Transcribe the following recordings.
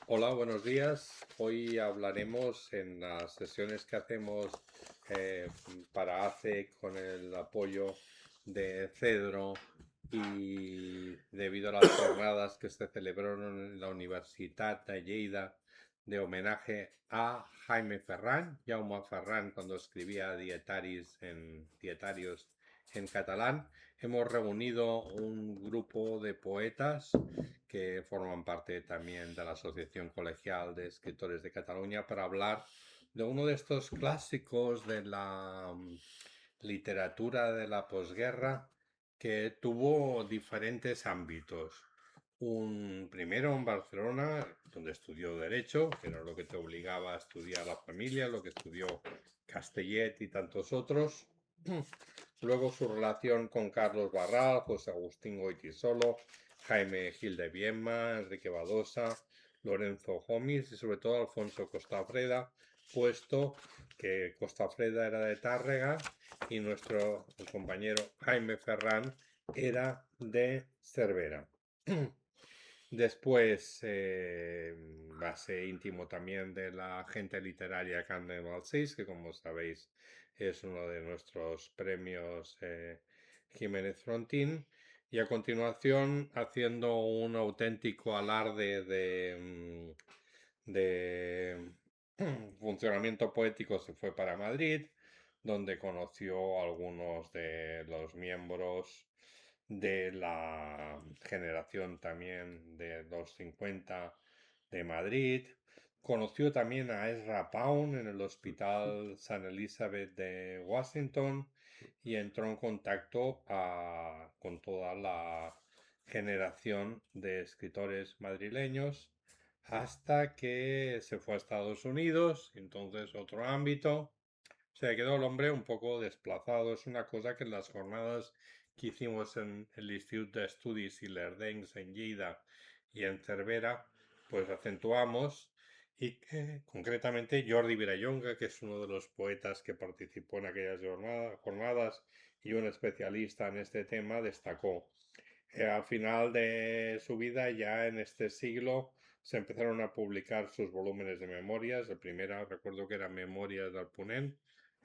Hola, buenos días. Hoy hablaremos en las sesiones que hacemos eh, para ACE con el apoyo de Cedro y debido a las jornadas que se celebraron en la Universitat de Lleida de homenaje a Jaime Ferran, Jaume Ferran, cuando escribía dietarios en catalán. Hemos reunido un grupo de poetas que forman parte también de la Asociación Colegial de Escritores de Cataluña para hablar de uno de estos clásicos de la literatura de la posguerra que tuvo diferentes ámbitos. Un primero en Barcelona, donde estudió Derecho, que era lo que te obligaba a estudiar la familia, lo que estudió Castellet y tantos otros. Luego su relación con Carlos Barral, José Agustín Goytisolo, Jaime Gil de Viedma, Enrique Badosa, Lorenzo Gomis y sobre todo Alfonso Costafreda, puesto que Costafreda era de Tárrega y nuestro compañero Jaime Ferrán era de Cervera. Después, base íntimo también de la agente literaria Carmen Balsís, que como sabéis es uno de nuestros premios Jiménez Frontín. Y a continuación, haciendo un auténtico alarde de funcionamiento poético, se fue para Madrid, donde conoció a algunos de los miembros de la generación también de los 50 de Madrid. Conoció también a Ezra Pound en el Hospital San Elizabeth de Washington y entró en contacto con toda la generación de escritores madrileños hasta que se fue a Estados Unidos, entonces otro ámbito. Se quedó el hombre un poco desplazado. Es una cosa que en las jornadas que hicimos en el Instituto de Estudis i l'Erdencs en Lleida y en Cervera, pues acentuamos y que concretamente Jordi Virallonga, que es uno de los poetas que participó en aquellas jornadas y un especialista en este tema, destacó. Al final de su vida, ya en este siglo, se empezaron a publicar sus volúmenes de memorias. El primero recuerdo que era Memorias del Ponent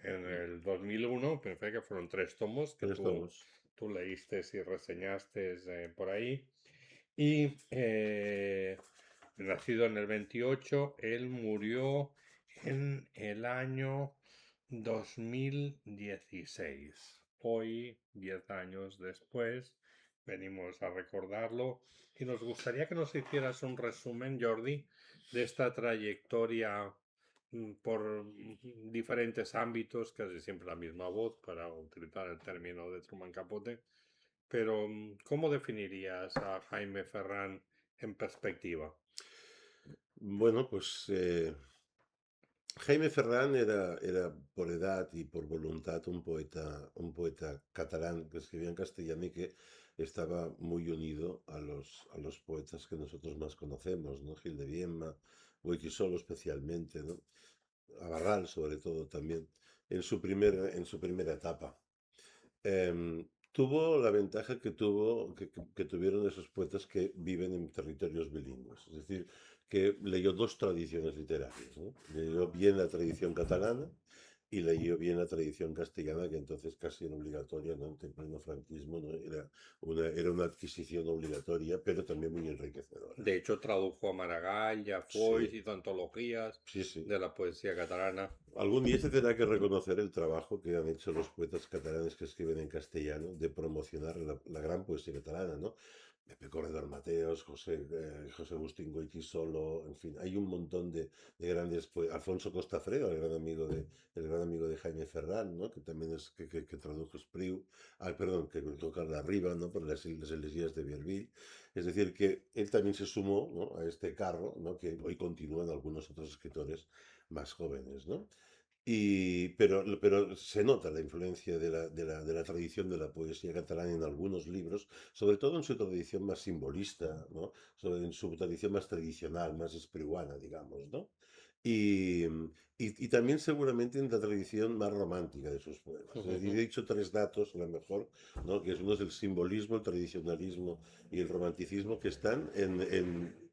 en el 2001, pensé que fueron 3 tomos que Pero estamos. tú leíste y reseñaste por ahí. Y nacido en el 28, él murió en el año 2016. Hoy, 10 años después, venimos a recordarlo y nos gustaría que nos hicieras un resumen, Jordi, de esta trayectoria por diferentes ámbitos, casi siempre la misma voz, para utilizar el término de Truman Capote, pero ¿cómo definirías a Jaime Ferrán en perspectiva? Bueno, pues Jaime Ferran era por edad y por voluntad un poeta catalán que escribía en castellano y que estaba muy unido a los poetas que nosotros más conocemos, ¿no? Gil de Viedma, Solo especialmente, ¿no? A Barral sobre todo también, en su primera etapa. Tuvo la ventaja que tuvieron esos poetas que viven en territorios bilingües, es decir, que leyó dos tradiciones literarias, ¿no? Leyó bien la tradición catalana y leyó bien la tradición castellana, que entonces casi era obligatoria, ¿no? En pleno franquismo, ¿no? Era una adquisición obligatoria, pero también muy enriquecedora. De hecho, tradujo a Maragall, a Foix, Sí, hizo antologías sí, sí. de la poesía catalana. Algún día se tendrá que reconocer el trabajo que han hecho los poetas catalanes que escriben en castellano de promocionar la gran poesía catalana, ¿no? Pepe Corredor Mateos, José Agustín Goytisolo, en fin, hay un montón de grandes poetas. Alfonso Costafredo, el gran amigo de Jaime Ferran, ¿no? Que también que tradujo Espriu, perdón, que toca la Riva, ¿no? Por las Elías de Bierville. Es decir, que él también se sumó, ¿no? A este carro, ¿no? Que hoy continúan algunos otros escritores más jóvenes, ¿no? Pero se nota la influencia de la tradición de la poesía catalana en algunos libros, sobre todo en su tradición más simbolista, ¿no? En su tradición más tradicional, más espriuana, digamos, ¿no? Y, y también seguramente en la tradición más romántica de sus poemas. Es decir, he dicho tres datos, a lo mejor, ¿no? Que uno es el simbolismo, el tradicionalismo y el romanticismo, que están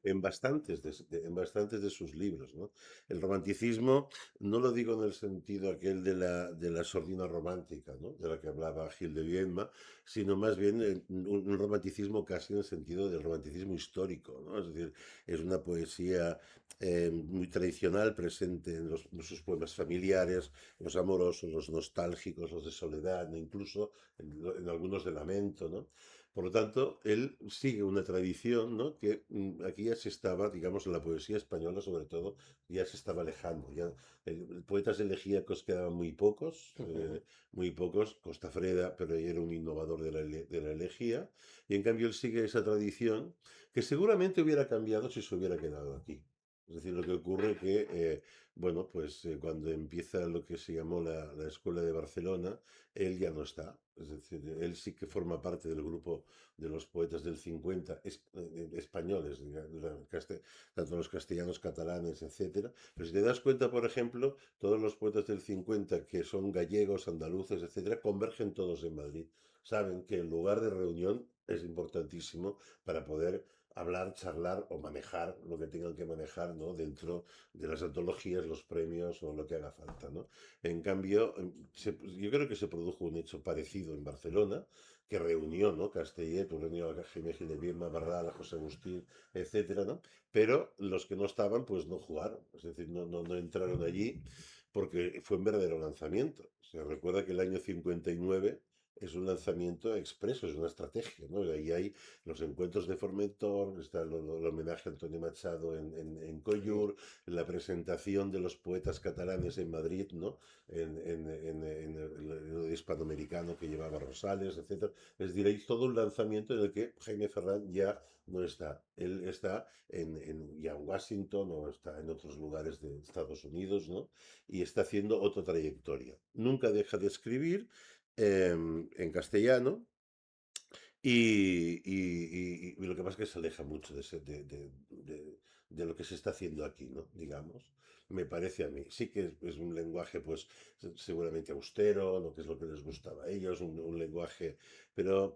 en bastantes de sus libros, ¿no? El romanticismo, no lo digo en el sentido aquel de la sordina romántica, ¿no? De la que hablaba Gil de Viedma, sino más bien un romanticismo casi en el sentido del romanticismo histórico, ¿no? Es decir, es una poesía muy tradicional, presente en sus poemas familiares, los amorosos, los nostálgicos, los de soledad, ¿no? Incluso en algunos de lamento, ¿no? Por lo tanto, él sigue una tradición, ¿no? Que aquí ya se estaba, digamos, en la poesía española sobre todo, ya se estaba alejando. Ya, poetas elegíacos quedaban muy pocos, Costafreda, pero era un innovador de la elegía, y en cambio él sigue esa tradición que seguramente hubiera cambiado si se hubiera quedado aquí. Es decir, lo que ocurre que, bueno, pues cuando empieza lo que se llamó la Escuela de Barcelona, él ya no está. Es decir, él sí que forma parte del grupo de los poetas del 50 españoles, tanto los castellanos, catalanes, etcétera. Pero si te das cuenta, por ejemplo, todos los poetas del 50 que son gallegos, andaluces, etcétera, convergen todos en Madrid. Saben que el lugar de reunión es importantísimo para poder hablar, charlar o manejar lo que tengan que manejar, ¿no? Dentro de las antologías, los premios o lo que haga falta, ¿no? En cambio, yo creo que se produjo un hecho parecido en Barcelona, que reunió, ¿no? Castellet, pues reunió a Jaime Gil de Viedma, Bardal, a José Agustín, etcétera, ¿no? Pero los que no estaban, pues no jugaron, es decir, no entraron allí porque fue un verdadero lanzamiento. Se recuerda que el año 59 es un lanzamiento expreso, es una estrategia, ¿no? Ahí hay los encuentros de Formentor, está el homenaje a Antonio Machado en Sí. Collur, la presentación de los poetas catalanes en Madrid, ¿no? En el hispanoamericano que llevaba Rosales, etcétera. Es decir, hay todo un lanzamiento en el que Jaime Ferrán ya no está. Él está ya en Washington o está en otros lugares de Estados Unidos, ¿no? Y está haciendo otra trayectoria. Nunca deja de escribir en castellano, y lo que pasa es que se aleja mucho de lo que se está haciendo aquí, ¿no? Digamos, me parece a mí. Sí que es un lenguaje, pues, seguramente austero, lo que es lo que les gustaba a ellos, un lenguaje, pero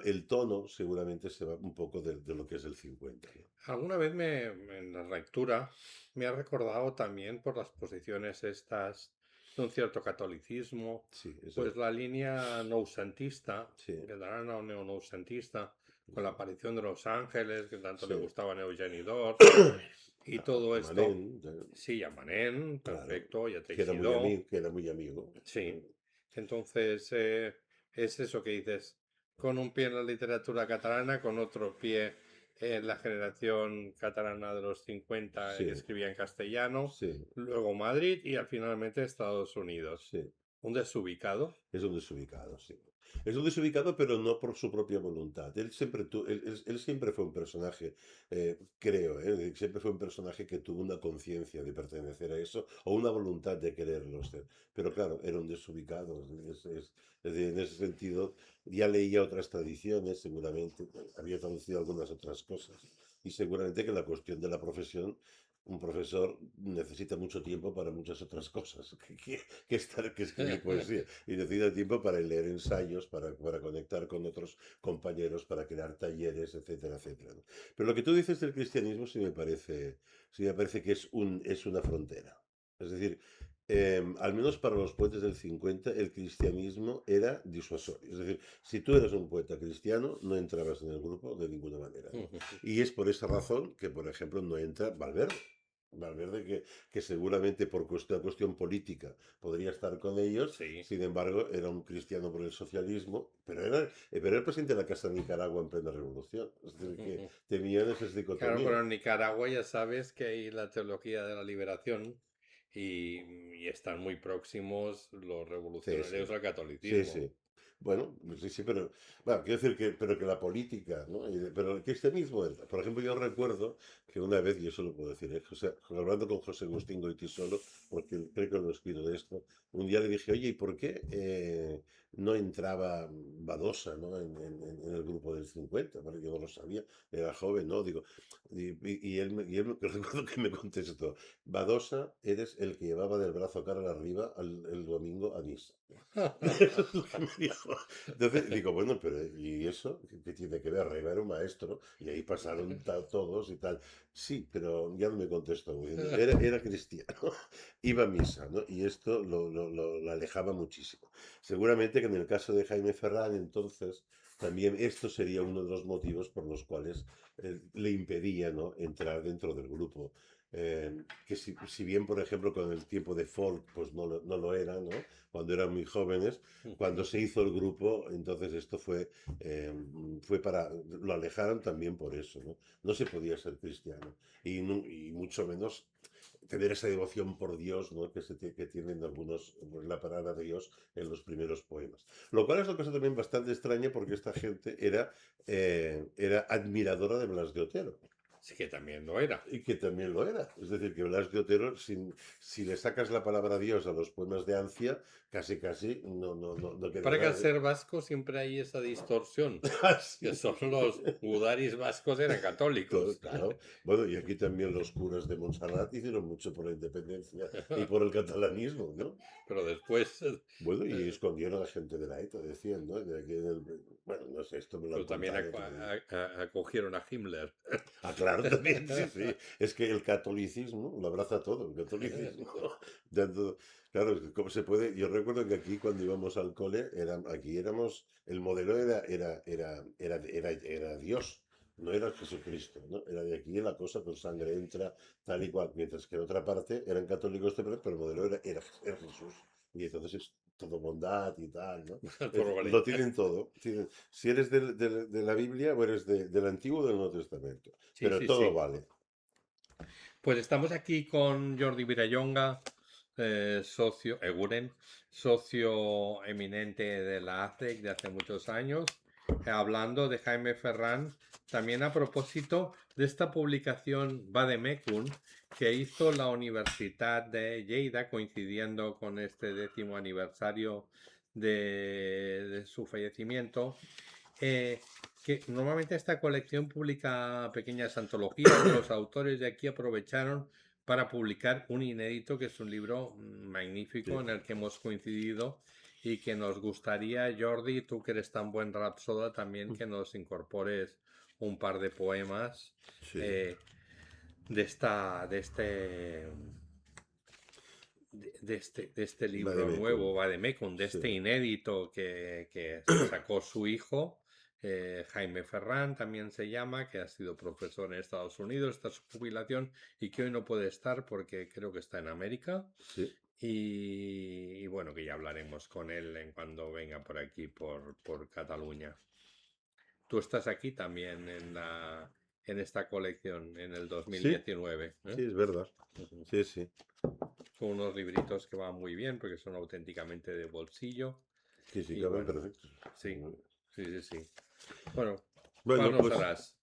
el tono seguramente se va un poco de lo que es el 50, ¿no? Alguna vez en la lectura me ha recordado también por las posiciones estas de un cierto catolicismo, Sí, pues eso, la línea nousentista, sí, catalana o neo-nousentista, con la aparición de los ángeles, que tanto le sí. gustaban a Eugeni d'Ors, y todo A Manén, esto, sí, a Manén, claro, perfecto, y a Teixidó, que era muy amigo. sí. Entonces, es eso que dices, con un pie en la literatura catalana, con otro pie en la generación catalana de los 50 que Sí, escribía en castellano, sí, luego Madrid y finalmente Estados Unidos. sí. Un desubicado. Es un desubicado, sí. Es un desubicado, pero no por su propia voluntad. Él siempre fue un personaje, creo, siempre fue un personaje que tuvo una conciencia de pertenecer a eso o una voluntad de quererlo ser. Pero claro, era un desubicado. Es decir, en ese sentido, ya leía otras tradiciones, seguramente, había traducido algunas otras cosas. Y seguramente que la cuestión de la profesión, un profesor necesita mucho tiempo para muchas otras cosas que escribir poesía. Y necesita tiempo para leer ensayos, para conectar con otros compañeros, para crear talleres, etcétera, etcétera, ¿no? Pero lo que tú dices del cristianismo sí me parece que es una frontera. Es decir, al menos para los poetas del 50, el cristianismo era disuasorio. Es decir, si tú eras un poeta cristiano, no entrabas en el grupo de ninguna manera, ¿no? Y es por esa razón que, por ejemplo, no entra Valverde. Valverde, que seguramente por cuestión política podría estar con ellos, Sí. sin embargo, era un cristiano por el socialismo, pero era el presidente de la Casa de Nicaragua en plena revolución. Es decir, que tenían esas Claro, dicotomías. pero en Nicaragua ya sabes que hay la teología de la liberación y están muy próximos los Sí, sí. revolucionarios al Sí, catolicismo. sí. Bueno, pues sí, sí, pero bueno, quiero decir pero que la política, ¿no? Pero el cristianismo, por ejemplo, yo recuerdo que una vez, y eso lo puedo decir, hablando con José Agustín Goytisolo, porque creo que lo he escrito de esto, un día le dije, oye, ¿y por qué no entraba Badosa, ¿no? En el grupo del 50, porque yo no lo sabía, era joven, ¿no? Digo, y él recuerdo que me contestó, Badosa, eres el que llevaba del brazo cara arriba el domingo a misa. Eso es lo que me dijo. Entonces digo, bueno, pero ¿y eso? ¿Qué tiene que ver? Arriba era un maestro y ahí pasaron todos y tal. Sí, pero ya no me contestó muy bien. Era cristiano, iba a misa, ¿no? Y esto lo alejaba muchísimo. Seguramente que en el caso de Jaime Ferrán, entonces, también esto sería uno de los motivos por los cuales le impedía, ¿no?, entrar dentro del grupo. Que si bien, por ejemplo, con el tiempo de folk, pues no lo era, ¿no? Cuando eran muy jóvenes, cuando se hizo el grupo, entonces esto fue para, lo alejaron también por eso, ¿no? No se podía ser cristiano y mucho menos tener esa devoción por Dios, ¿no?, que tienen algunos, pues, la palabra de Dios en los primeros poemas. Lo cual es una cosa también bastante extraña porque esta gente era admiradora de Blas de Otero. Sí, que también lo era. Y que también lo era. Es decir, que Blas de Otero, si le sacas la palabra Dios a los poemas de Ancia, casi no queda Para que al nada. ser vasco siempre hay esa distorsión, que Así. son los gudaris vascos eran católicos. Claro. Bueno, y aquí también los curas de Montserrat hicieron mucho por la independencia y por el catalanismo, ¿no? Pero después, Bueno, y escondieron a la gente de la ETA, decían, ¿no? Bueno, no sé, esto me lo han pero también contado, pero... acogieron a Himmler. Ah, claro, también, sí, sí. Es que el catolicismo lo abraza todo, el catolicismo. Tanto, claro, es que cómo se puede. Yo recuerdo que aquí cuando íbamos al cole, aquí éramos, el modelo era Dios, no era Jesucristo, ¿no? Era de aquí la cosa con sangre entra, tal y cual. Mientras que en otra parte eran católicos, pero el modelo era Jesús. Y entonces es todo bondad y tal, ¿no? Lo tienen todo. Si eres de la Biblia o eres del Antiguo o del Nuevo Testamento. Sí, Pero sí, todo sí. vale. Pues estamos aquí con Jordi Virallonga, socio, Eguren, socio eminente de la ACEC de hace muchos años, hablando de Jaime Ferrán, también a propósito de esta publicación Vademecum que hizo la Universidad de Lleida, coincidiendo con este 10º aniversario de su fallecimiento. Que normalmente esta colección publica pequeñas antologías. Los autores de aquí aprovecharon para publicar un inédito, que es un libro magnífico Sí, en el que hemos coincidido y que nos gustaría, Jordi, tú que eres tan buen rapsoda, también que nos incorpores un par de poemas sí. eh, de esta, de este libro Vademecum. nuevo, Vademecum, de Sí, este inédito que sacó su hijo, Jaime Ferrán también se llama, que ha sido profesor en Estados Unidos, está su jubilación y que hoy no puede estar porque creo que está en América. sí. Y bueno, que ya hablaremos con él en cuando venga por aquí, por Cataluña. Tú estás aquí también en esta colección, en el Sí, 2019, ¿eh? sí, es verdad. Ujú. Sí, sí. Son unos libritos que van muy bien porque son auténticamente de bolsillo. Sí, sí, Y caben bueno, perfectos. sí, sí, sí, sí. Bueno, ¿cuál Bueno, nos pues, harás?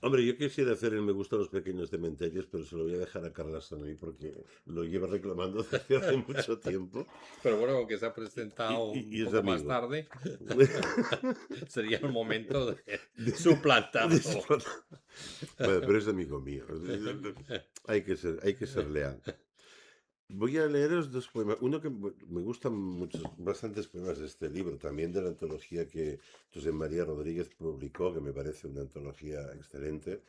hombre, yo quisiera hacer el Me gustan los pequeños cementerios, pero se lo voy a dejar a Carla Sanui porque lo lleva reclamando desde hace mucho tiempo Pero bueno, aunque se ha y, presentado un y es poco más amigo. tarde, sería el momento de De- suplantarlo. Bueno, pero es amigo mío. Hay que ser leal. Voy a leeros dos poemas. Uno que me gustan muchos, bastantes poemas de este libro, también de la antología que José María Rodríguez publicó, que me parece una antología excelente,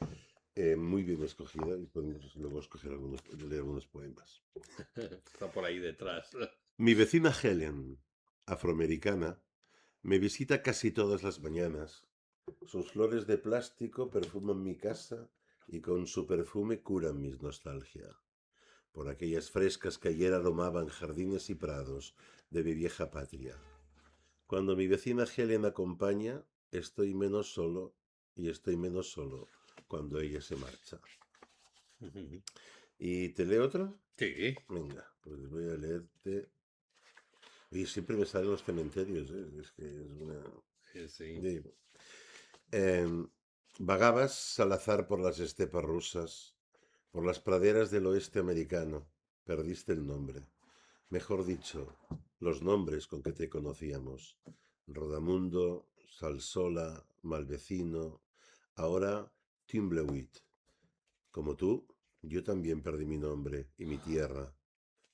muy bien escogida, y podemos luego leer algunos poemas. Está por ahí detrás. Mi vecina Helen, afroamericana, me visita casi todas las mañanas. Sus flores de plástico perfuman mi casa y con su perfume curan mis nostalgia. Por aquellas frescas que ayer aromaban jardines y prados de mi vieja patria. Cuando mi vecina Helen acompaña, estoy menos solo y estoy menos solo cuando ella se marcha. ¿Y te leo otro? Sí, Venga, pues voy a leerte. Y siempre me salen los cementerios, ¿eh? Es que es una... sí, sí. Sí. Vagabas al azar por las estepas rusas, por las praderas del oeste americano. Perdiste el nombre. Mejor dicho, los nombres con que te conocíamos. Rodamundo, Salsola, Malvecino, ahora Timblewit. Como tú, yo también perdí mi nombre y mi tierra.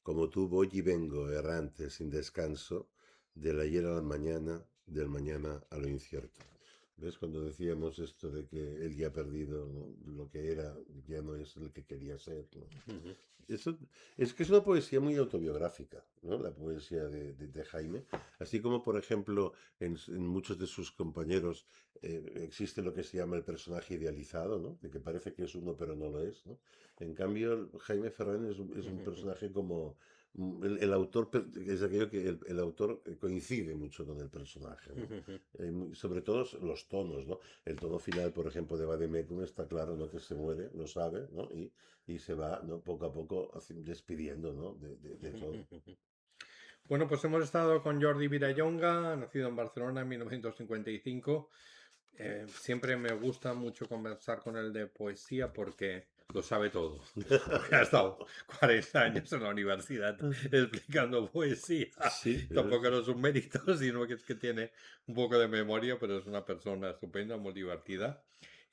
Como tú voy y vengo errante sin descanso, del ayer a la mañana, del mañana a lo incierto. ¿Ves? Cuando decíamos esto de que él ya ha perdido, ¿no?, lo que era, ya no es el que quería ser, ¿no? Ujú. Eso, es que es una poesía muy autobiográfica, ¿no? La poesía de Jaime. Así como, por ejemplo, en muchos de sus compañeros existe lo que se llama el personaje idealizado, ¿no? De que parece que es uno pero no lo es, ¿no? En cambio, Jaime Ferrán es un personaje como... el autor es aquello que el autor coincide mucho con el personaje, ¿no? Sobre todo los tonos, ¿no? El tono final, por ejemplo, de Vademecum está claro, ¿no? Que se muere, lo sabe, ¿no? Y se va, ¿no?, poco a poco despidiendo, ¿no?, de todo. Bueno, pues hemos estado con Jordi Vilallonga, nacido en Barcelona en 1955. Siempre me gusta mucho conversar con él de poesía porque lo sabe todo. Porque ha estado 40 años en la universidad explicando poesía. Sí, Tampoco no es un mérito, sino que es que tiene un poco de memoria, pero es una persona estupenda, muy divertida.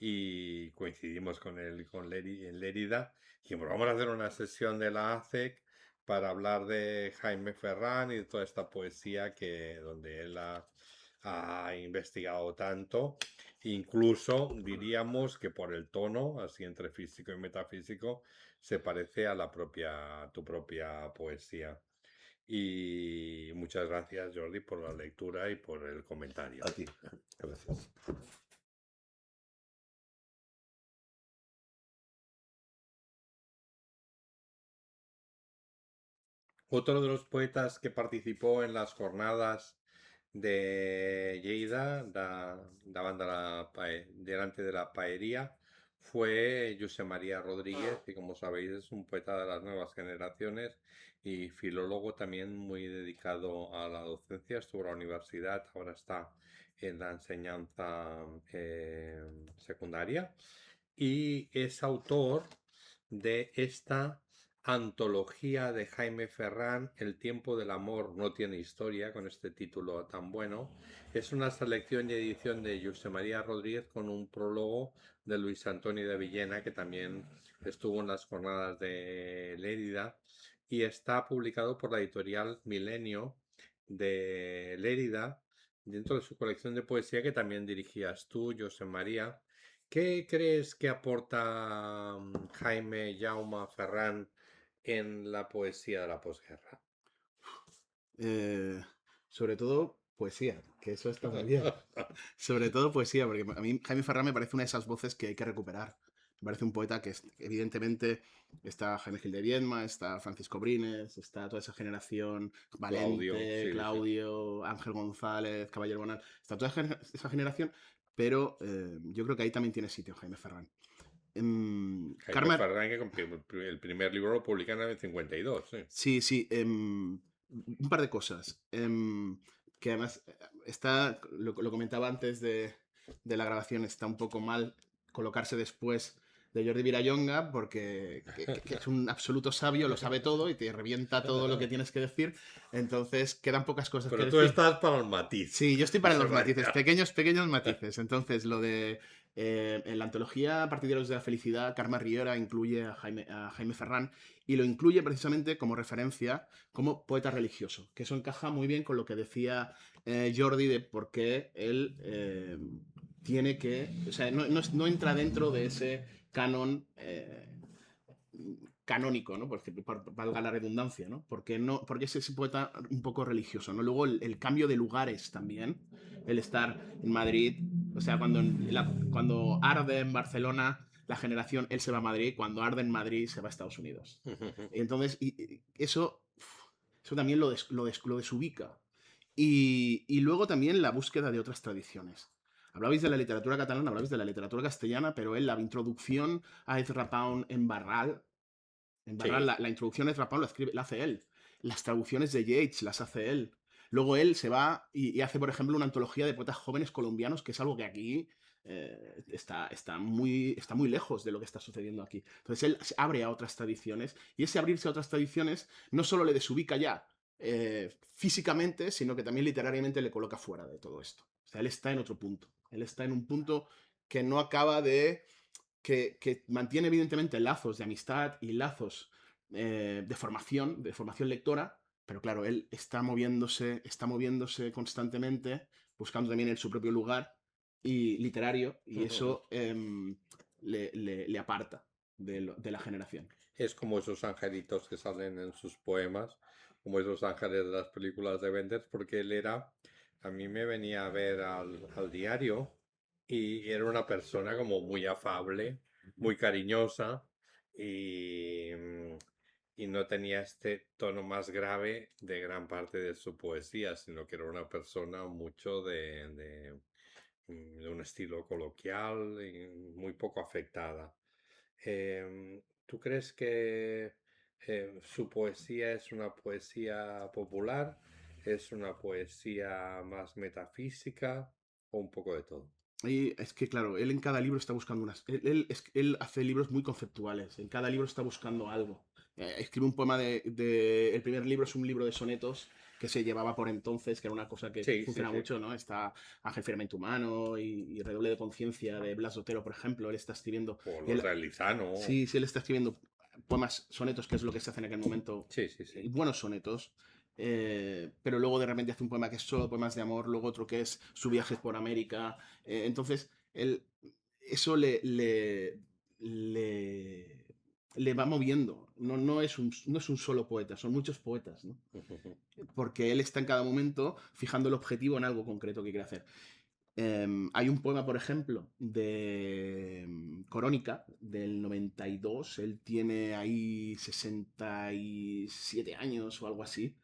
Y coincidimos con él en Lérida. Y bueno, vamos a hacer una sesión de la ACEC para hablar de Jaime Ferrán y de toda esta poesía donde él ha investigado tanto. Incluso diríamos que por el tono, así entre físico y metafísico, se parece a tu propia poesía. Y muchas gracias, Jordi, por la lectura y por el comentario. a ti. Gracias. Otro de los poetas que participó en las jornadas de Lleida, delante de la paería, fue José María Rodríguez, que como sabéis es un poeta de las nuevas generaciones y filólogo también muy dedicado a la docencia. Estuvo en la universidad, ahora está en la enseñanza secundaria y es autor de esta antología de Jaime Ferrán, El tiempo del amor no tiene historia, con este título tan bueno. Es una selección y edición de José María Rodríguez con un prólogo de Luis Antonio de Villena, que también estuvo en las jornadas de Lérida, y está publicado por la editorial Milenio de Lérida, dentro de su colección de poesía que también dirigías tú, José María. ¿Qué crees que aporta Jaime Jaume Ferrán en la poesía de la posguerra? Eh, sobre todo poesía, que eso está muy bien. Sobre todo poesía, porque a mí Jaime Ferrán me parece una de esas voces que hay que recuperar. Me parece un poeta que evidentemente está Jaime Gil de Viedma, está Francisco Brines, está toda esa generación, Claudio, Valente, sí, sí. Claudio, Ángel González, Caballero Bonal, está toda esa generación, pero yo creo que ahí también tiene sitio Jaime Ferrán. Jaime Karma, Ferrán, que el primer libro lo publican en el 52, sí. sí, sí, un par de cosas. Que además lo comentaba antes de la grabación, está un poco mal colocarse después de Jordi Vilallonga porque que es un absoluto sabio, lo sabe todo y te revienta todo lo que tienes que decir. Entonces quedan pocas cosas que Pero tú decir. estás para el matiz, Sí, yo estoy para José los matices, María. pequeños matices. Entonces, lo de en la antología Partidarios de la Felicidad, Carme Riera incluye a Jaime Ferrán y lo incluye precisamente como referencia como poeta religioso, que eso encaja muy bien con lo que decía Jordi de por qué él tiene que, o sea, no entra dentro de ese canon canónico, ¿no? Porque valga la redundancia, ¿no? Porque es ese poeta un poco religioso, ¿no? Luego el cambio de lugares también, el estar en Madrid, o sea, cuando arde en Barcelona la generación, él se va a Madrid, cuando arde en Madrid se va a Estados Unidos. Entonces, eso también lo desubica. Y luego también la búsqueda de otras tradiciones. Hablabais de la literatura catalana, hablabais de la literatura castellana, pero él, la introducción a Ezra Pound en Barral, Sí. la introducción de Ezra Pound la hace él. Las traducciones de Yeats las hace él. Luego él se va y hace, por ejemplo, una antología de poetas jóvenes colombianos, que es algo que aquí está muy lejos de lo que está sucediendo aquí. Entonces él se abre a otras tradiciones y ese abrirse a otras tradiciones no solo le desubica ya físicamente, sino que también literariamente le coloca fuera de todo esto. O sea, él está en otro punto. Él está en un punto que no acaba de... que mantiene evidentemente lazos de amistad y lazos de formación lectora, pero claro, él está moviéndose constantemente, buscando también su propio lugar y literario, y eso le aparta de la generación. Es como esos angelitos que salen en sus poemas, como esos ángeles de las películas de Wenders, porque él era, a mí me venía a ver al diario y era una persona como muy afable, muy cariñosa y, y no tenía este tono más grave de gran parte de su poesía, sino que era una persona mucho de un estilo coloquial y muy poco afectada. ¿Tú crees que su poesía es una poesía popular? ¿Es una poesía más metafísica? ¿O un poco de todo? Y es que, claro, él en cada libro está buscando unas... Él hace libros muy conceptuales, en cada libro está buscando algo. Escribe un poema el primer libro es un libro de sonetos que se llevaba por entonces, que era una cosa que Sí, sí, funciona sí. mucho, ¿no? Está Ángel Firmemente Humano y Redoble de Conciencia de Blas de Otero, por ejemplo, él está escribiendo... O y los de Lizano. sí, él está escribiendo poemas, sonetos, que es lo que se hace en aquel momento, Sí, sí, sí. buenos sonetos, pero luego de repente hace un poema que es solo poemas de amor, luego otro que es su viaje por América. Entonces, eso le va moviendo. No es un solo poeta, son muchos poetas, ¿no? Porque él está en cada momento fijando el objetivo en algo concreto que quiere hacer. Hay un poema, por ejemplo, de Corónica, del 92. Él tiene ahí 67 años o algo así,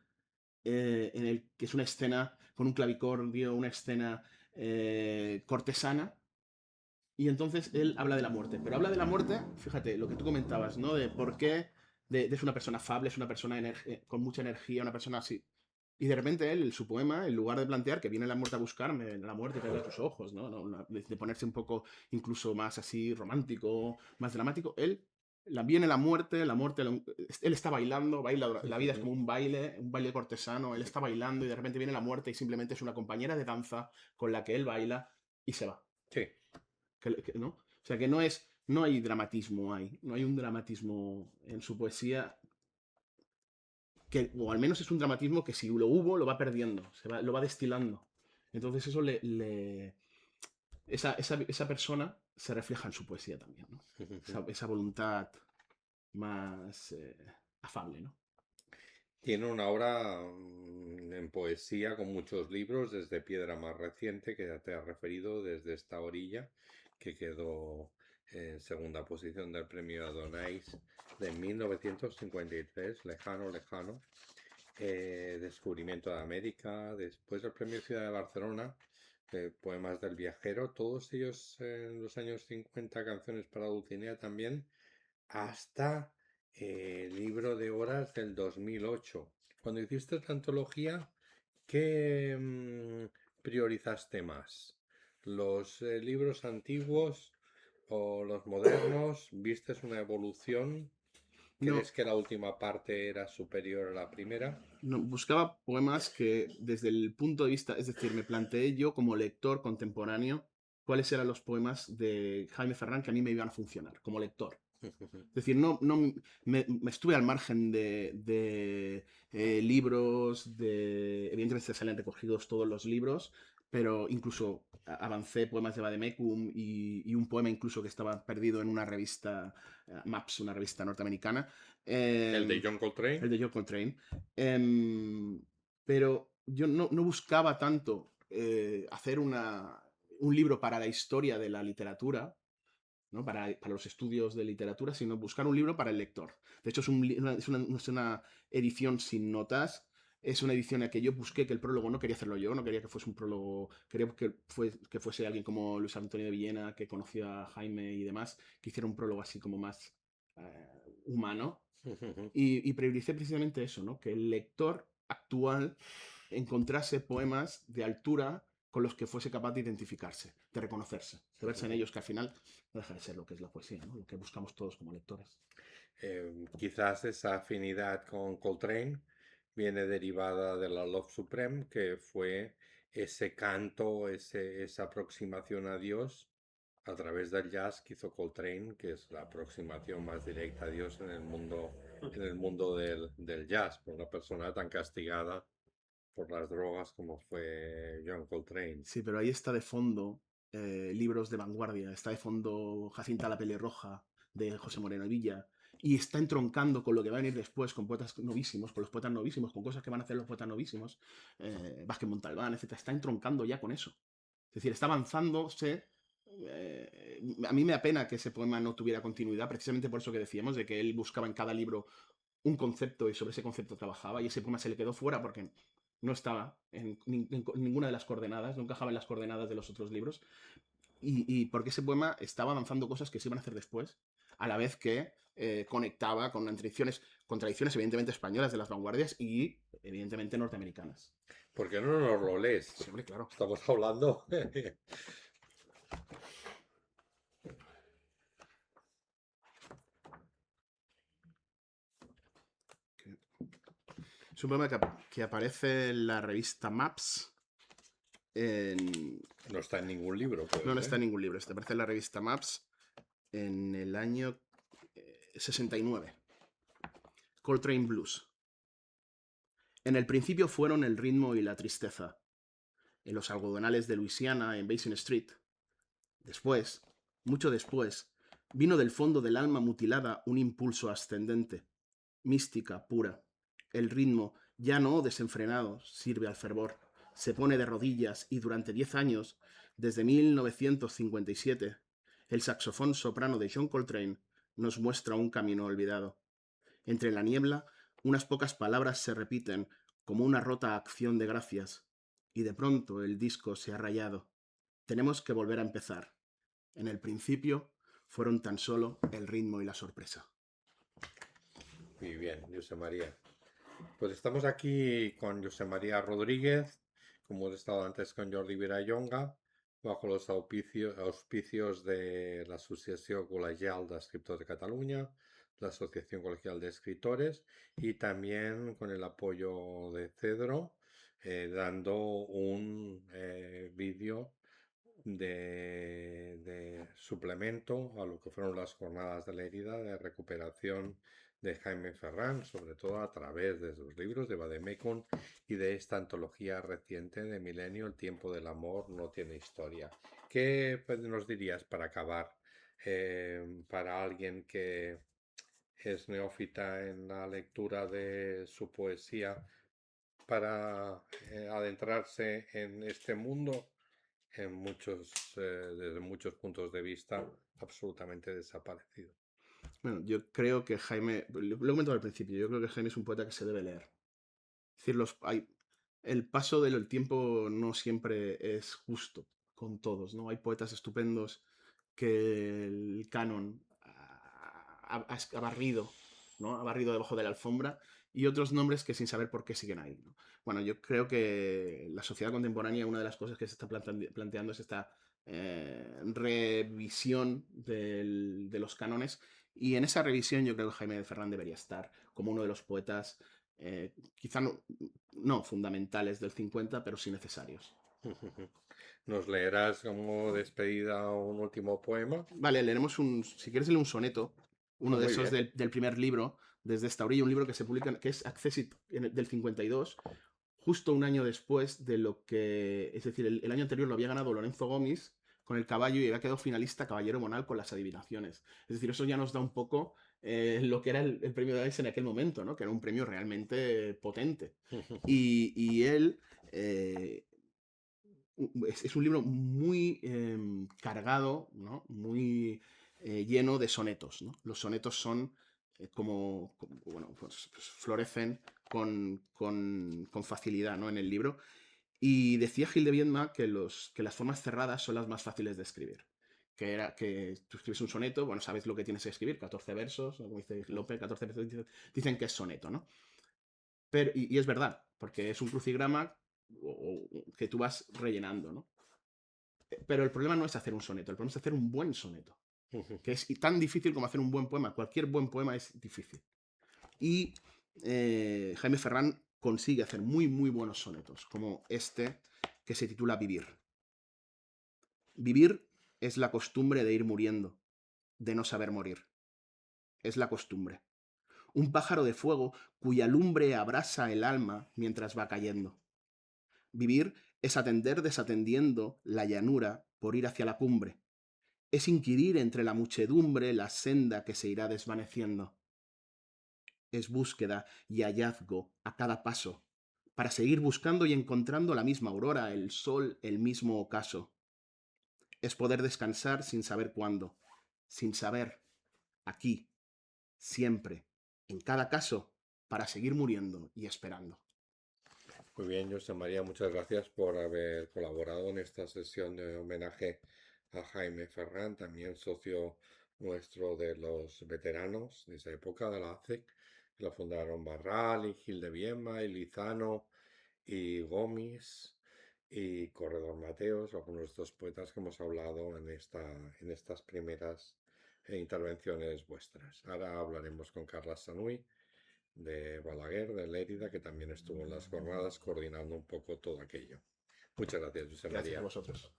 en el que es una escena con un clavicordio, una escena cortesana, y entonces él habla de la muerte. Pero habla de la muerte, fíjate, lo que tú comentabas, ¿no? De por qué es una persona afable, es una persona con mucha energía, una persona así. Y de repente él, en su poema, en lugar de plantear que viene la muerte a buscarme, la muerte te abre tus ojos, ¿no? De ponerse un poco incluso más así romántico, más dramático, viene la muerte, él está bailando, la vida es como un baile cortesano, él está bailando y de repente viene la muerte y simplemente es una compañera de danza con la que él baila y se va. Sí. ¿No? O sea que no hay dramatismo ahí, no hay un dramatismo en su poesía o al menos es un dramatismo que si lo hubo, lo va perdiendo, lo va destilando. Entonces eso esa persona se refleja en su poesía también, ¿no? Esa voluntad más afable, ¿no? Tiene una obra en poesía con muchos libros, desde Piedra más reciente, que ya te has referido, desde Esta orilla, que quedó en segunda posición del premio Adonais de 1953, lejano, lejano. Descubrimiento de América, después el premio Ciudad de Barcelona, Poemas del Viajero, todos ellos en los años 50, Canciones para Dulcinea también, hasta Libro de Horas del 2008. Cuando hiciste la antología, ¿qué priorizaste más? ¿Los libros antiguos o los modernos? ¿Viste una evolución? No, ¿Crees que la última parte era superior a la primera? no, buscaba poemas que desde el punto de vista, es decir, me planteé yo como lector contemporáneo cuáles eran los poemas de Jaime Ferrán que a mí me iban a funcionar como lector. Es decir, me estuve al margen de libros, evidentemente se salen recogidos todos los libros, pero incluso avancé poemas de Vademecum y un poema incluso que estaba perdido en una revista, Maps, una revista norteamericana. El de John El Coltrane. de John Coltrane. Pero yo no buscaba tanto hacer un libro para la historia de la literatura, ¿no? Para los estudios de literatura, sino buscar un libro para el lector. De hecho, no es una edición sin notas, es una edición en la que yo busqué que el prólogo no quería hacerlo yo, no quería que fuese un prólogo, quería que fuese alguien como Luis Antonio de Villena, que conocía a Jaime y demás, que hiciera un prólogo así como más humano. Y prioricé precisamente eso, ¿no? Que el lector actual encontrase poemas de altura con los que fuese capaz de identificarse, de reconocerse, de verse en ellos, que al final no deja de ser lo que es la poesía, ¿no? Lo que buscamos todos como lectores. Quizás esa afinidad con Coltrane viene derivada de la Love Supreme, que fue ese canto, esa aproximación a Dios a través del jazz que hizo Coltrane, que es la aproximación más directa a Dios en el mundo del jazz, por una persona tan castigada por las drogas como fue John Coltrane. Sí, pero ahí está de fondo libros de vanguardia, está de fondo Jacinta la Pelirroja de José Moreno Villa, y está entroncando con lo que va a venir después, con poetas novísimos, con los poetas novísimos, con cosas que van a hacer los poetas novísimos, Vázquez Montalbán, etc. Está entroncando ya con eso. Es decir, está avanzándose. A mí me apena que ese poema no tuviera continuidad, precisamente por eso que decíamos, de que él buscaba en cada libro un concepto y sobre ese concepto trabajaba, y ese poema se le quedó fuera porque no estaba en ninguna de las coordenadas, no encajaba en las coordenadas de los otros libros, y porque ese poema estaba avanzando cosas que se iban a hacer después, a la vez que conectaba con tradiciones evidentemente españolas de las vanguardias y evidentemente norteamericanas. ¿Por qué no nos lo lees? Sí, hombre, claro. Estamos hablando. Es un poema que aparece en la revista Maps. No está en ningún libro. No está en ningún libro. Este aparece en la revista Maps en el año 69. Coltrane Blues. En el principio fueron el ritmo y la tristeza. En los algodonales de Luisiana, en Basin Street. Después, mucho después, vino del fondo del alma mutilada un impulso ascendente. Mística pura. El ritmo, ya no desenfrenado, sirve al fervor. Se pone de rodillas y durante 10 años, desde 1957, el saxofón soprano de John Coltrane nos muestra un camino olvidado. Entre la niebla, unas pocas palabras se repiten como una rota acción de gracias, y de pronto el disco se ha rayado. Tenemos que volver a empezar. En el principio fueron tan solo el ritmo y la sorpresa. Muy bien, José María. Pues estamos aquí con José María Rodríguez, como hemos estado antes con Jordi Vilallonga, bajo los auspicios de la Asociación Col·legial d'Escriptors de Cataluña, la Asociación Colegial de Escritores y también con el apoyo de Cedro, dando un vídeo de suplemento a lo que fueron las jornadas de la herida de recuperación de Jaime Ferrán, sobre todo a través de sus libros de Vademecum y de esta antología reciente de Milenio, El tiempo del amor no tiene historia. ¿Qué nos dirías para acabar, para alguien que es neófita en la lectura de su poesía, para adentrarse en este mundo desde muchos puntos de vista absolutamente desaparecido? Bueno, yo creo que Jaime, lo he comentado al principio, yo creo que Jaime es un poeta que se debe leer. Es decir, el paso del tiempo no siempre es justo con todos, ¿no? Hay poetas estupendos que el canon ha barrido, ¿no? Ha barrido debajo de la alfombra, y otros nombres que sin saber por qué siguen ahí, ¿no? Bueno, yo creo que la sociedad contemporánea, una de las cosas que se está planteando es esta revisión de los cánones, y en esa revisión yo creo que Jaime de Ferrán debería estar como uno de los poetas quizá no fundamentales del 50, pero sí necesarios. ¿Nos leerás como despedida un último poema? Vale, leeremos si quieres leer un soneto, uno de Muy esos bien. del primer libro, Desde esta orilla, un libro que se publica, que es Accessit del 52, justo un año después de lo que, es decir, el año anterior lo había ganado Lorenzo Gómez con El caballo y había quedado finalista Caballero Bonal con Las adivinaciones. Es decir, eso ya nos da un poco lo que era el premio de Aix en aquel momento, ¿no? Que era un premio realmente potente. Y él es un libro muy cargado, ¿no? Muy lleno de sonetos, ¿no? Los sonetos son bueno, pues florecen con facilidad, ¿no? En el libro. Y decía Gil de Viedma que las formas cerradas son las más fáciles de escribir. Que era que tú escribes un soneto, bueno, sabes lo que tienes que escribir, 14 versos, como dice Lope, 14 versos dicen que es soneto, ¿no? Pero, y es verdad, porque es un crucigrama que tú vas rellenando, ¿no? Pero el problema no es hacer un soneto, el problema es hacer un buen soneto, que es tan difícil como hacer un buen poema. Cualquier buen poema es difícil. Y Jaime Ferrán consigue hacer muy, muy buenos sonetos, como este que se titula Vivir. Vivir es la costumbre de ir muriendo, de no saber morir. Es la costumbre. Un pájaro de fuego cuya lumbre abrasa el alma mientras va cayendo. Vivir es atender desatendiendo la llanura por ir hacia la cumbre. Es inquirir entre la muchedumbre la senda que se irá desvaneciendo. Es búsqueda y hallazgo a cada paso, para seguir buscando y encontrando la misma aurora, el sol, el mismo ocaso. Es poder descansar sin saber cuándo, sin saber, aquí, siempre, en cada caso, para seguir muriendo y esperando. Muy bien, José María, muchas gracias por haber colaborado en esta sesión de homenaje a Jaime Ferrán, también socio nuestro de los veteranos de esa época de la ACEC, que lo fundaron Barral y Gil de Viema y Lizano y Gómez y Corredor Mateos, algunos de estos poetas que hemos hablado en estas primeras intervenciones vuestras. Ahora hablaremos con Carla Sanui de Balaguer, de Lérida, que también estuvo en las jornadas coordinando un poco todo aquello. Muchas gracias, José Gracias María. a vosotros.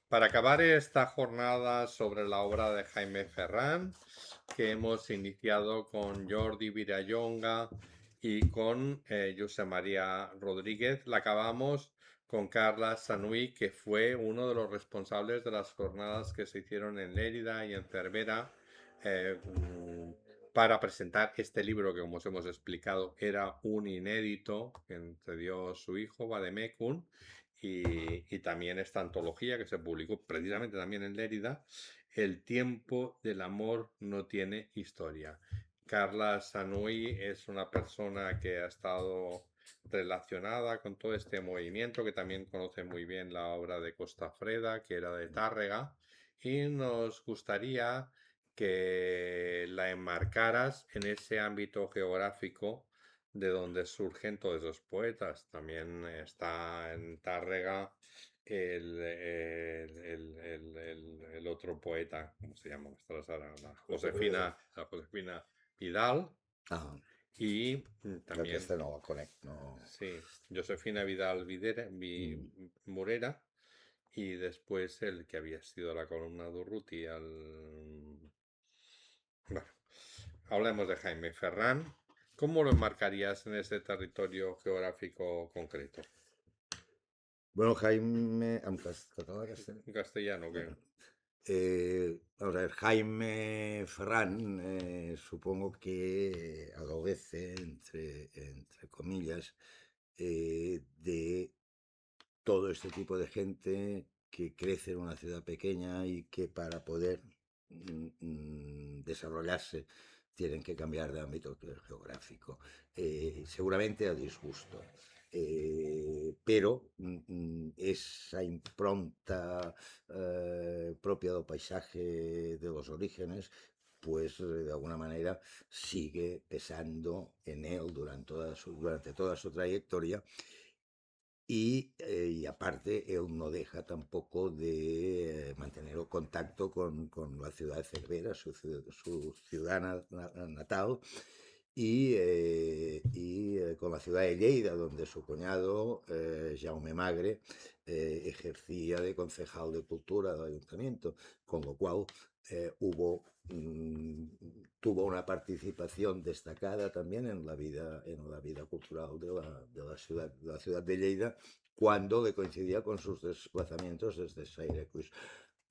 Para acabar esta jornada sobre la obra de Jaime Ferrán, que hemos iniciado con Jordi Virallonga y con José María Rodríguez, la acabamos con Carla Sanui, que fue uno de los responsables de las jornadas que se hicieron en Lérida y en Cervera para presentar este libro que, como os hemos explicado, era un inédito que cedió su hijo, Vademecum, y también esta antología que se publicó precisamente también en Lérida, El tiempo del amor no tiene historia. Carla Sanui es una persona que ha estado relacionada con todo este movimiento, que también conoce muy bien la obra de Costa Freda, que era de Tárrega, y nos gustaría que la enmarcaras en ese ámbito geográfico de donde surgen todos esos poetas. También está en Tárrega el otro poeta, ¿cómo se llama? La Josefina Vidal Ah, y creo que también, este no lo conecto. No. sí, Josefina Vidal Murera y después el que había sido la columna de Urruti Bueno, hablemos de Jaime Ferrán. ¿Cómo lo enmarcarías en ese territorio geográfico concreto? Bueno, Jaime, català, castellano. En castellano, ¿qué? Vamos a ver, Jaime Ferrán, supongo que adolece, entre comillas, de todo este tipo de gente que crece en una ciudad pequeña y que para poder desarrollarse tienen que cambiar de ámbito geográfico, seguramente a disgusto. Pero esa impronta propia del paisaje de los orígenes, pues de alguna manera sigue pesando en él durante toda su trayectoria. Y aparte, él no deja tampoco de mantener el contacto con la ciudad de Cervera, su ciudad natal, y con la ciudad de Lleida, donde su cuñado, Jaume Magre, ejercía de concejal de cultura del ayuntamiento, con lo cual tuvo una participación destacada también en la vida cultural de la ciudad de Lleida, cuando le coincidía con sus desplazamientos desde Syracuse.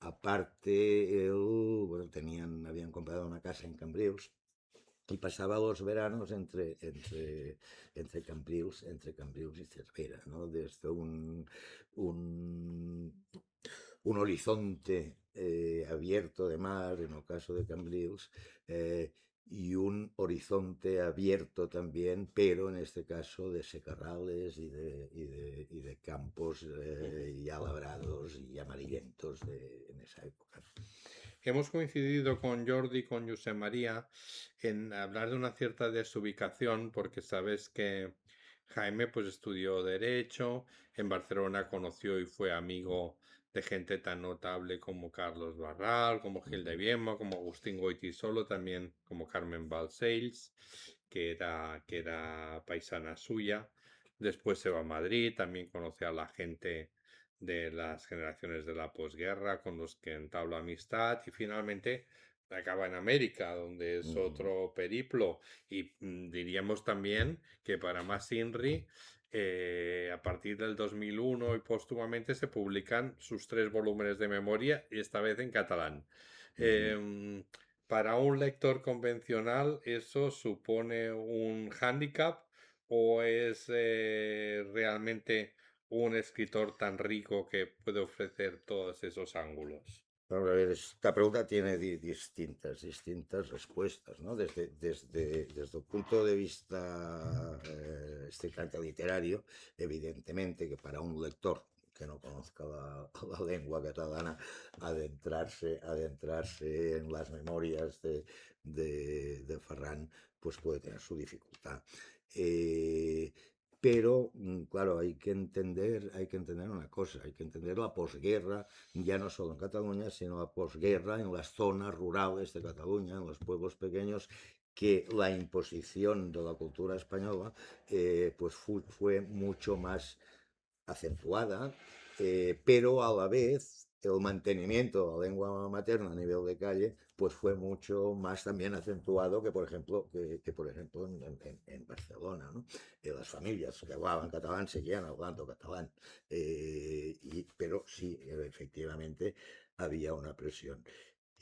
Aparte, habían comprado una casa en Cambrils y pasaba los veranos entre Cambrils y Cervera, ¿no? Desde un horizonte abierto de mar, en el caso de Cambrils, y un horizonte abierto también, pero en este caso de secarrales y de campos ya labrados y amarillentos en esa época. Hemos coincidido con Jordi y con José María en hablar de una cierta desubicación, porque sabes que Jaime pues estudió Derecho, en Barcelona conoció y fue amigo de gente tan notable como Carlos Barral, como Gil de Biedma, como Agustín Goytisolo, también como Carmen Balcells, que era paisana suya. Después se va a Madrid, también conoce a la gente de las generaciones de la posguerra con los que entabla amistad y finalmente acaba en América, donde es Ujú. otro periplo. Y diríamos también que para más Inri, a partir del 2001 y póstumamente se publican sus 3 volúmenes de memoria, y esta vez en catalán. Ujú. Em, para un lector convencional, ¿eso supone un hándicap o es realmente un escritor tan rico que puede ofrecer todos esos ángulos? Vamos a ver, esta pregunta tiene distintas respuestas, ¿no? Desde el punto de vista estrictamente literario, evidentemente que para un lector que no conozca la lengua catalana, adentrarse en las memorias de Ferran, pues puede tener su dificultad. Eh, pero, claro, hay que entender una cosa, hay que entender la posguerra ya no solo en Cataluña, sino la posguerra en las zonas rurales de Cataluña, en los pueblos pequeños, que la imposición de la cultura española pues fue mucho más acentuada, pero a la vez el mantenimiento de la lengua materna a nivel de calle pues fue mucho más también acentuado que por ejemplo en Barcelona, ¿no? Las familias que hablaban catalán seguían hablando catalán, pero sí, efectivamente había una presión.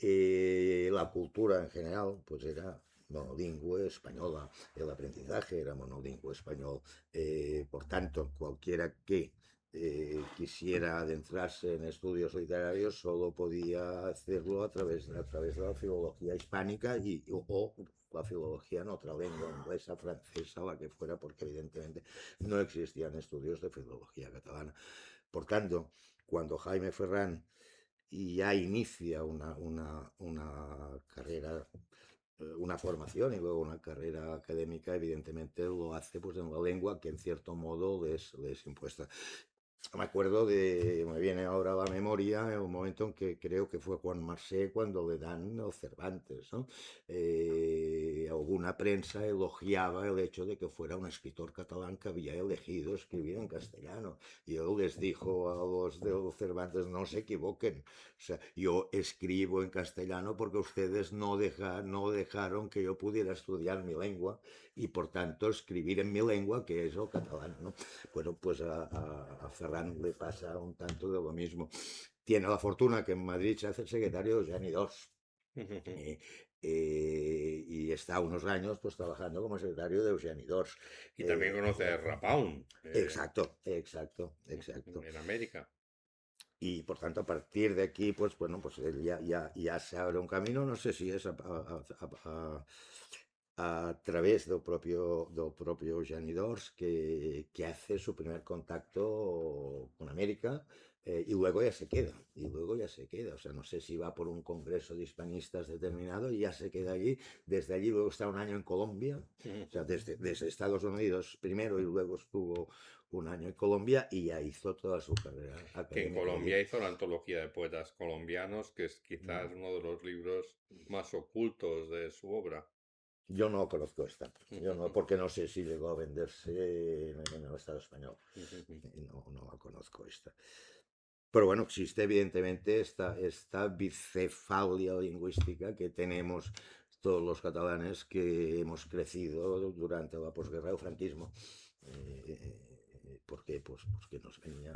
La cultura en general pues era monolingüe española, el aprendizaje era monolingüe español, por tanto cualquiera que quisiera adentrarse en estudios literarios solo podía hacerlo a través de la filología hispánica o la filología en otra lengua, inglesa, francesa, la que fuera, porque evidentemente no existían estudios de filología catalana. Por tanto, cuando Jaime Ferran ya inicia una carrera, una formación y luego una carrera académica, evidentemente lo hace pues en la lengua que en cierto modo les impuesta. Me viene ahora a la memoria el momento en que creo que fue Juan Marsé cuando le dan el Cervantes, ¿no? Alguna prensa elogiaba el hecho de que fuera un escritor catalán que había elegido escribir en castellano. Y él les dijo a los del Cervantes, no se equivoquen, o sea, yo escribo en castellano porque ustedes no dejaron que yo pudiera estudiar mi lengua y por tanto escribir en mi lengua, que es el catalán, ¿no? Bueno, pues a Ferran le pasa un tanto de lo mismo. Tiene la fortuna que en Madrid se hace el secretario de Eugeni d'Ors, y está unos años pues trabajando como secretario de Eugeni d'Ors. Y también conoce a Rapaun Exacto. en América. Y por tanto, a partir de aquí, pues bueno, pues él ya se abre un camino, no sé si es a través del propio Eugeni d'Ors que hace su primer contacto con América, y luego ya se queda, o sea, no sé si va por un congreso de hispanistas determinado y ya se queda allí, desde allí luego está un año en Colombia, o sea, desde Estados Unidos primero y luego estuvo un año en Colombia y ya hizo toda su carrera Que en académica allí. Colombia hizo la antología de poetas colombianos, que es quizás uno de los libros más ocultos de su obra. Yo no conozco esta, porque no sé si llegó a venderse en el Estado español. No la conozco esta. Pero bueno, existe evidentemente esta bicefalia lingüística que tenemos todos los catalanes que hemos crecido durante la posguerra del franquismo. ¿Por qué? Pues porque nos venía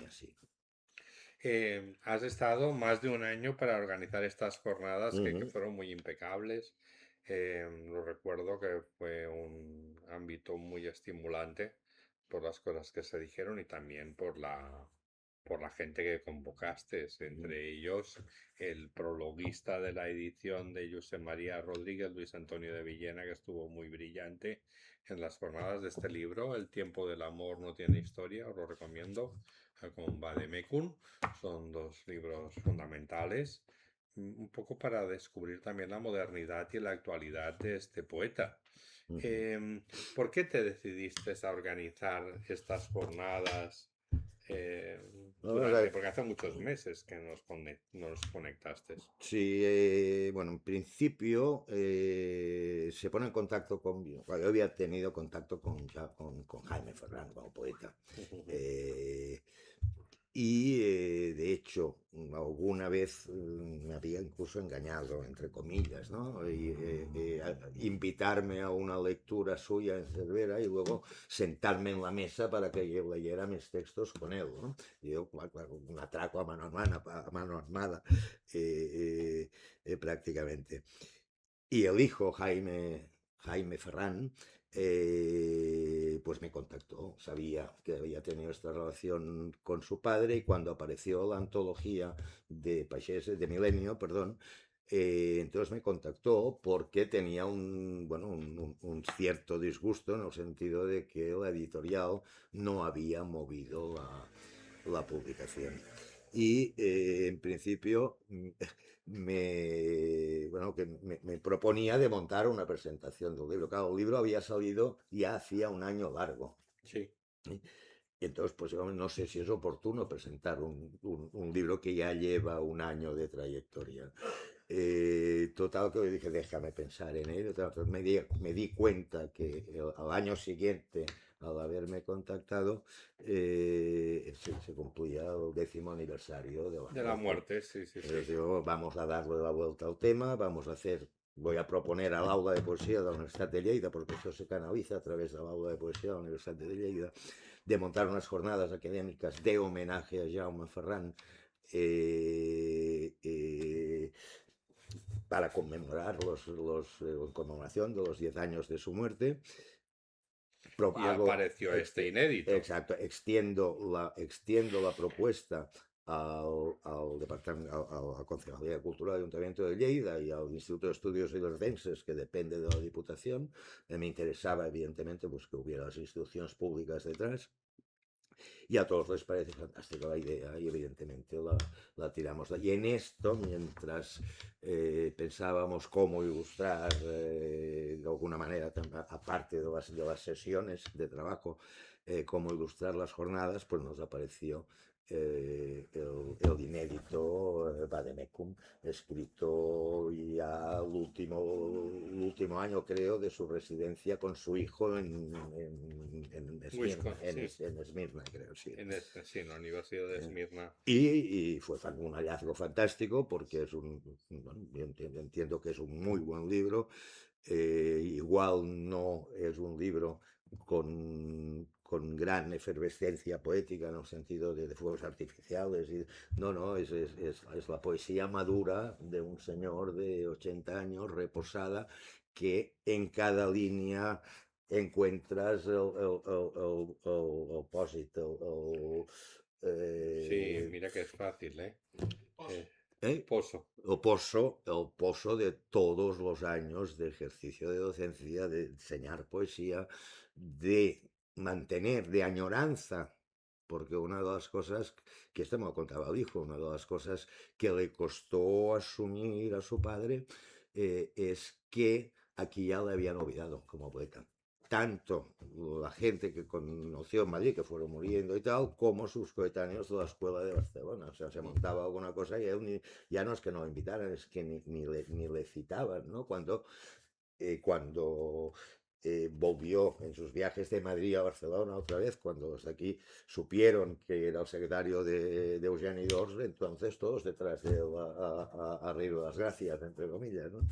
así. Has estado más de un año para organizar estas jornadas que Ujú. fueron muy impecables. Lo recuerdo que fue un ámbito muy estimulante por las cosas que se dijeron y también por la gente que convocaste, entre ellos el prologuista de la edición de José María Rodríguez, Luis Antonio de Villena, que estuvo muy brillante en las jornadas de este libro, El tiempo del amor no tiene historia, os lo recomiendo, con Vademecum. Son 2 libros fundamentales, un poco para descubrir también la modernidad y la actualidad de este poeta. ¿Por qué te decidiste a organizar estas jornadas? Porque hace muchos meses que nos conectaste. Sí, bueno, en principio se pone en contacto conmigo. Yo había tenido contacto con Jaime Ferrán como poeta. De hecho, alguna vez me había incluso engañado, entre comillas, ¿no? Invitarme a una lectura suya en Cervera y luego sentarme en la mesa para que yo leyera mis textos con él, ¿no? Y yo, claro, un atraco a mano armada prácticamente. Y el hijo, Jaime Ferrán, pues me contactó, sabía que había tenido esta relación con su padre, y cuando apareció la antología de Pagès, de Milenio, perdón, entonces me contactó porque tenía un cierto disgusto, en el sentido de que la editorial no había movido la publicación. Y en principio me proponía de montar una presentación del libro. Claro, el libro había salido ya hacía un año largo. Sí. Y entonces, pues no sé si es oportuno presentar un libro que ya lleva un año de trayectoria. Total, que dije, déjame pensar en ello. Entonces me di cuenta que al año siguiente, al haberme contactado, se cumplía el 10º aniversario de la muerte. Sí. Entonces digo, vamos a darle la vuelta al tema, voy a proponer al aula de poesía de la Universidad de Lleida, porque esto se canaliza a través del aula de poesía de la Universidad de Lleida, de montar unas jornadas académicas de homenaje a Jaume Ferrán, para conmemorar en conmemoración de los 10 años de su muerte. Y apareció este inédito. Exacto, extiendo la propuesta al Departamento, a la Concejalía de Cultura del Ayuntamiento de Lleida y al Instituto de Estudios Ilerdenses, que depende de la Diputación. Me interesaba, evidentemente, pues, que hubiera las instituciones públicas detrás. Y a todos les parece fantástica la idea, y evidentemente la tiramos. Y en esto, mientras pensábamos cómo ilustrar de alguna manera, aparte de las sesiones de trabajo, cómo ilustrar las jornadas, pues nos apareció el inédito Vademecum, escrito ya el último año, creo, de su residencia con su hijo en Esmirna, creo, sí. En la Universidad de Esmirna. Y fue un hallazgo fantástico, porque entiendo que es un muy buen libro. Igual no es un libro con gran efervescencia poética, en el sentido de fuegos artificiales. No, es la poesía madura de un señor de 80 años, reposada, que en cada línea encuentras el opósito. Sí, mira que es fácil, ¿eh? Pozo. El pozo de todos los años de ejercicio de docencia, de enseñar poesía, de mantener, de añoranza, porque una de las cosas, que esto me lo contaba el hijo, una de las cosas que le costó asumir a su padre, es que aquí ya le habían olvidado como poeta. Tanto la gente que conoció en Madrid, que fueron muriendo y tal, como sus coetáneos de la Escuela de Barcelona. O sea, se montaba alguna cosa y él ya no es que no lo invitaran, es que ni le citaban, ¿no? Cuando volvió en sus viajes de Madrid a Barcelona otra vez, cuando los de aquí supieron que era el secretario de Eugeni d'Ors, entonces todos detrás de él a reír las gracias, entre comillas, ¿no?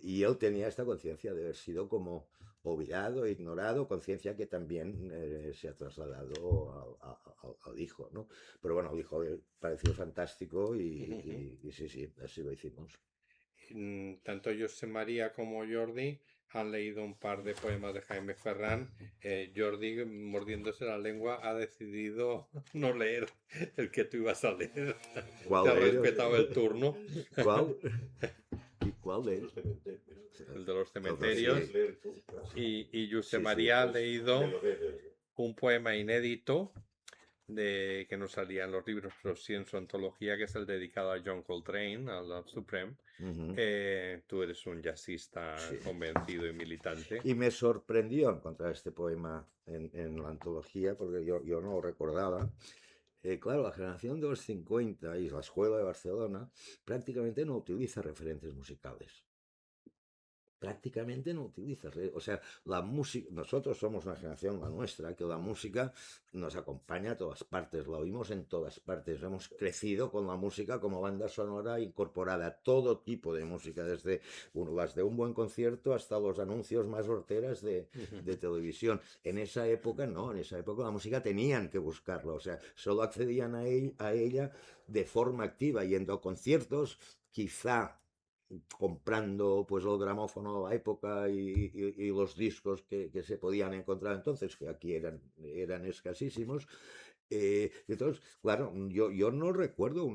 Y él tenía esta conciencia de haber sido como olvidado, ignorado, conciencia que también se ha trasladado al hijo, ¿no? Pero bueno, el hijo pareció fantástico y sí, así lo hicimos. Tanto José María como Jordi han leído un par de poemas de Jaime Ferrán. Jordi, mordiéndose la lengua, ha decidido no leer el que tú ibas a leer. ¿Cuál Te ha de ellos? respetado el turno. ¿Cuál? ¿Y cuál de ellos? El de los cementerios. Y José María ha leído un poema inédito de que no salía en los libros, pero sí en su antología, que es el dedicado a John Coltrane, a Love Supreme. Ujú. Tú eres un jazzista Sí. convencido y militante. Y me sorprendió encontrar este poema en la antología, porque yo no lo recordaba. Claro, la generación de los 50 y la escuela de Barcelona prácticamente no utiliza referentes musicales. Prácticamente no utiliza. O sea, la música, nosotros somos una generación, la nuestra, que la música nos acompaña a todas partes, la oímos en todas partes. Hemos crecido con la música como banda sonora incorporada a todo tipo de música, desde las de un buen concierto hasta los anuncios más horteras de televisión. En esa época no, en esa época la música tenían que buscarla, o sea, solo accedían a ella de forma activa, yendo a conciertos, quizá comprando pues el gramófono de la época y los discos que se podían encontrar entonces, que aquí eran escasísimos. Entonces, claro, yo no recuerdo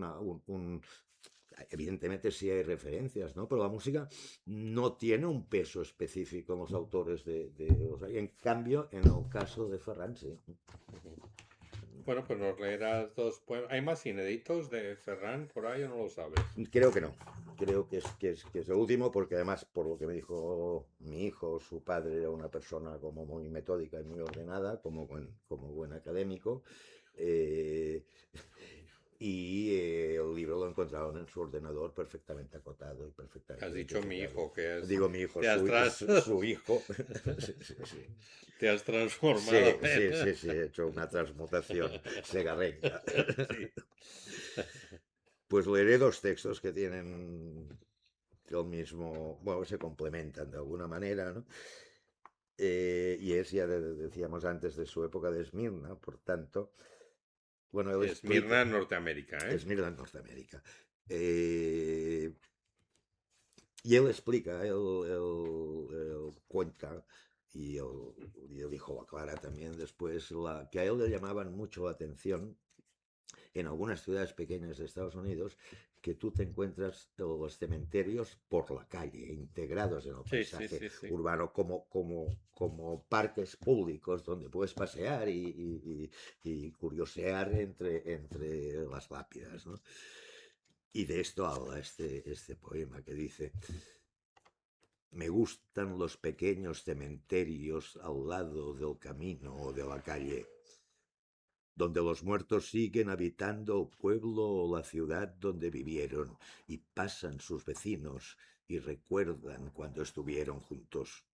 evidentemente sí hay referencias, ¿no? Pero la música no tiene un peso específico en los autores o sea, y en cambio, en el caso de Ferran, sí. Bueno, pues nos leerás dos poemas. ¿Hay más inéditos de Ferran por ahí o no lo sabes? Creo que no. Creo que es el último, porque además, por lo que me dijo mi hijo, su padre era una persona como muy metódica y muy ordenada, como buen académico. eh, el libro lo encontraron en su ordenador perfectamente acotado y perfectamente Has dicho mi identificado. hijo, que es... Digo mi hijo, Te has, su hijo. Sí, sí, sí. te has transformado. Sí, he hecho una transmutación segarrenca. Sí. Pues leeré dos textos que tienen el mismo, bueno, se complementan de alguna manera, ¿no? Y es, ya decíamos antes, de su época de Esmirna, por tanto, bueno, él explica... Esmirna en Norteamérica, ¿eh? Esmirna en Norteamérica. Y él explica, él cuenta, y él dijo, aclara también después, que a él le llamaban mucho la atención en algunas ciudades pequeñas de Estados Unidos, que tú te encuentras los cementerios por la calle, integrados en el paisaje Sí. urbano, como parques públicos donde puedes pasear y curiosear entre las lápidas, ¿no? Y de esto habla este poema que dice: me gustan los pequeños cementerios al lado del camino o de la calle, donde los muertos siguen habitando el pueblo o la ciudad donde vivieron, y pasan sus vecinos y recuerdan cuando estuvieron juntos.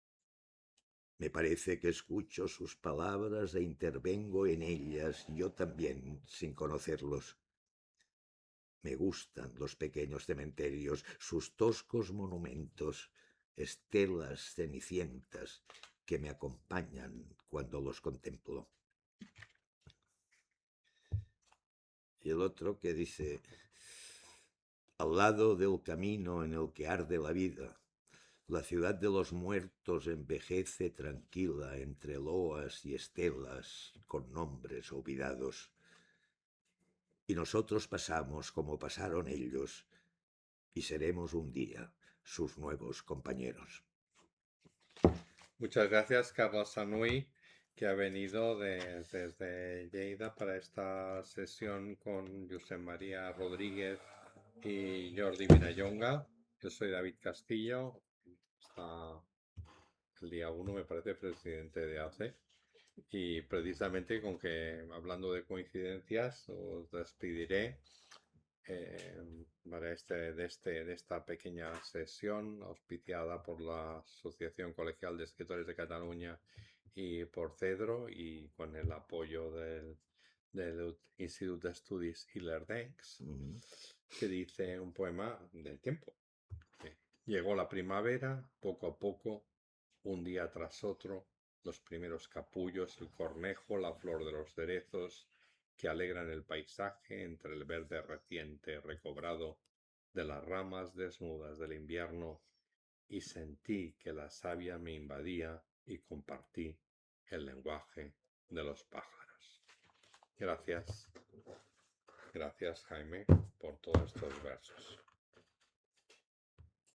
Me parece que escucho sus palabras e intervengo en ellas, yo también, sin conocerlos. Me gustan los pequeños cementerios, sus toscos monumentos, estelas cenicientas que me acompañan cuando los contemplo. Y el otro que dice: al lado del camino en el que arde la vida, la ciudad de los muertos envejece tranquila entre loas y estelas con nombres olvidados. Y nosotros pasamos como pasaron ellos, y seremos un día sus nuevos compañeros. Muchas gracias, Carlos Sanui, que ha venido desde Lleida para esta sesión con Josep María Rodríguez y Jordi Vilallonga. Yo soy David Castillo, hasta el día 1 me parece presidente de ACE. Y precisamente con que, hablando de coincidencias, os despediré para de esta pequeña sesión auspiciada por la Asociación Colegial de Escritores de Cataluña y por Cedro, y con el apoyo del Institut d'Estudis Ilerdencs, que dice un poema del tiempo. Llegó la primavera, poco a poco, un día tras otro, los primeros capullos, el cornejo, la flor de los cerezos, que alegran el paisaje entre el verde reciente recobrado de las ramas desnudas del invierno, y sentí que la savia me invadía y compartí el lenguaje de los pájaros. Gracias, Jaime, por todos estos versos.